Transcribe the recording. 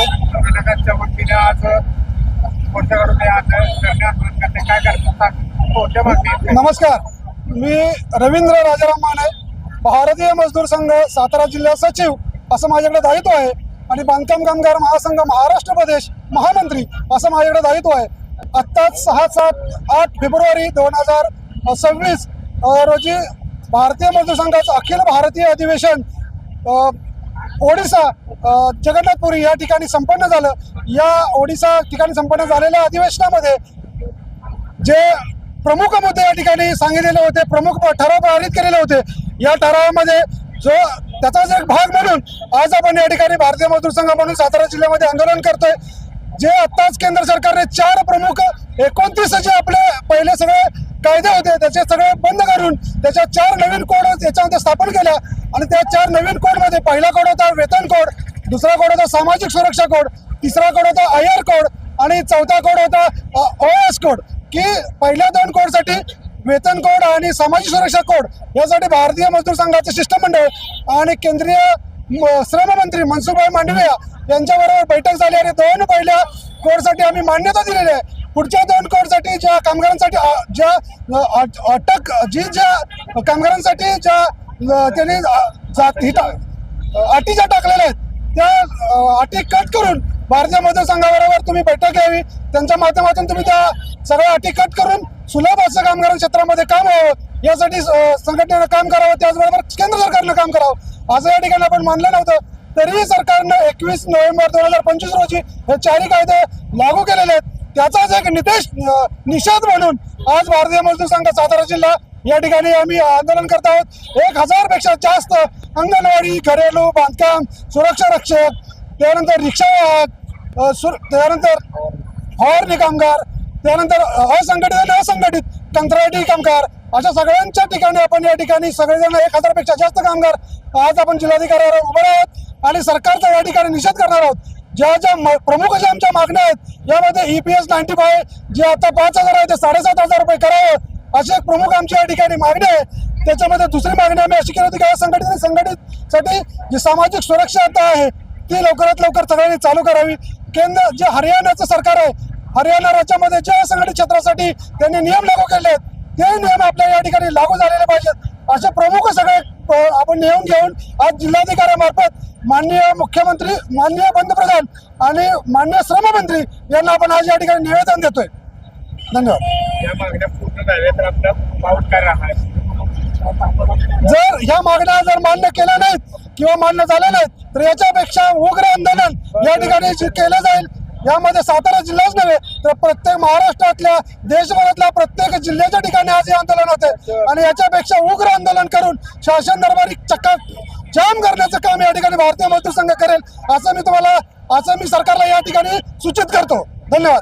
संघटनाच्या वतीने आज कोणत्याकडून काय करतात कोणत्या मागणी? नमस्कार, मी रवींद्र राजाराम माने, भारतीय मजदूर संघ सातारा जिल्हा सचिव असं माझ्याकडे दायित्व आहे आणि बांधकाम कामगार महासंघ महाराष्ट्र प्रदेश महामंत्री असं माझ्याकडे दायित्व आहे. आत्ताच 6-7-8 फेब्रुवारी 2026 रोजी भारतीय मजदूर संघाचं अखिल भारतीय अधिवेशन ओडिसा जगन्नाथपुरी या ठिकाणी संपन्न झालं. या ओडिसा ठिकाणी संपन्न झालेल्या अधिवेशनामध्ये जे प्रमुख मुद्दे या ठिकाणी सांगितलेले होते, प्रमुख ठराव पारित केलेले होते. या ठरावामध्ये जो त्याचाच एक भाग म्हणून आज आपण या ठिकाणी भारतीय मजदूर संघ म्हणून सातारा जिल्ह्यामध्ये आंदोलन करतोय. जे आत्ताच केंद्र सरकारने 4 प्रमुख 29 जे आपले पहिले सगळे कायदे होते त्याचे सगळे बंद करून त्याच्या 4 नवीन कोड याच्यामध्ये स्थापन केल्या आणि त्या 4 नवीन कोडमध्ये पहिला कोड होता वेतन कोड, दुसरा कोड होता सामाजिक सुरक्षा कोड, तिसरा कोड होता IR कोड आणि चौथा कोड होता OS कोड. की पहिल्या 2 कोडसाठी वेतन कोड आणि सामाजिक सुरक्षा कोड यासाठी भारतीय मजदूर संघाचे शिष्टमंडळ आणि केंद्रीय श्रम मंत्री मनसुखभाई मांडविया यांच्याबरोबर बैठक झाली आणि 2 पहिल्या कोडसाठी आम्ही मान्यता दिलेली आहे. पुढच्या 2 कोडसाठी ज्या कामगारांसाठी ज्या कामगारांसाठी ज्या त्यांनी अटी ज्या टाकलेल्या आहेत त्या अटी कट करून भारतीय मजदूर संघाबरोबर तुम्ही बैठक घ्यावी. त्यांच्या माध्यमातून तुम्ही त्या सगळ्या अटी कट करून सुलभ असं कामगार क्षेत्रामध्ये काम व्हावं यासाठी संघटनेनं काम करावं, त्याचबरोबर केंद्र सरकारनं काम करावं असं या ठिकाणी आपण मानलं नव्हतं. तरीही सरकारनं 21 नोव्हेंबर 2025 रोजी हे 4 कायदे लागू केलेले आहेत. त्याचाच एक निषेध म्हणून आज भारतीय मजदूर संघ सातारा जिल्हा या ठिकाणी आम्ही आंदोलन करत आहोत. 1000 पेक्षा जास्त अंगणवाडी, घरेलू बांधकाम, सुरक्षा रक्षक, त्यानंतर रिक्षावाहक, त्यानंतर फवारणी कामगार, त्यानंतर असंघटित आणि असंघटित कंत्राटी कामगार अशा सगळ्यांच्या ठिकाणी आपण या ठिकाणी सगळेजण 1000 पेक्षा जास्त कामगार आज आपण जिल्हाधिकाऱ्यावर उभे आहोत आणि सरकारचा या ठिकाणी निषेध करणार आहोत. ज्या प्रमुख ज्या आमच्या मागण्या आहेत यामध्ये EPS 95 जे आता 5000 आहे ते 7500 रुपये करावं अशी एक प्रमुख आमची या ठिकाणी मागणी आहे. त्याच्यामध्ये दुसरी मागणी आम्ही अशी केली होती की असंघटित आणि संघटितसाठी जी सामाजिक सुरक्षा आता आहे ती लवकरात लवकर सगळ्यांनी चालू करावी. केंद्र जे हरियाणाचं सरकार आहे, हरियाणा राज्यामध्ये ज्या असंघटित क्षेत्रासाठी त्यांनी नियम लागू केले आहेत ते नियम आपल्या या ठिकाणी लागू झालेले पाहिजेत. असे प्रमुख सगळे आपण नियम घेऊन आज जिल्हाधिकाऱ्यामार्फत माननीय मुख्यमंत्री, माननीय पंतप्रधान आणि माननीय श्रममंत्री यांना आपण आज या ठिकाणी निवेदन देतोय. धन्यवाद. या मागण्या पूर्ण झाल्या तर आपला पाऊल काय राहणार? जर ह्या मागण्या जर मान्य केल्या नाहीत किंवा मान्य झाल्या नाहीत तर याच्यापेक्षा उग्र आंदोलन या ठिकाणी केलं जाईल. यामध्ये सातारा जिल्हाच नव्हे तर प्रत्येक महाराष्ट्रातल्या, देशभरातल्या प्रत्येक जिल्ह्याच्या ठिकाणी आज हे आंदोलन होते आणि याच्यापेक्षा उग्र आंदोलन करून शासन दरबारी चक्का जाम करण्याचं काम या ठिकाणी भारतीय मजदूर संघ करेल असं मी सरकारला या ठिकाणी सूचित करतो. धन्यवाद.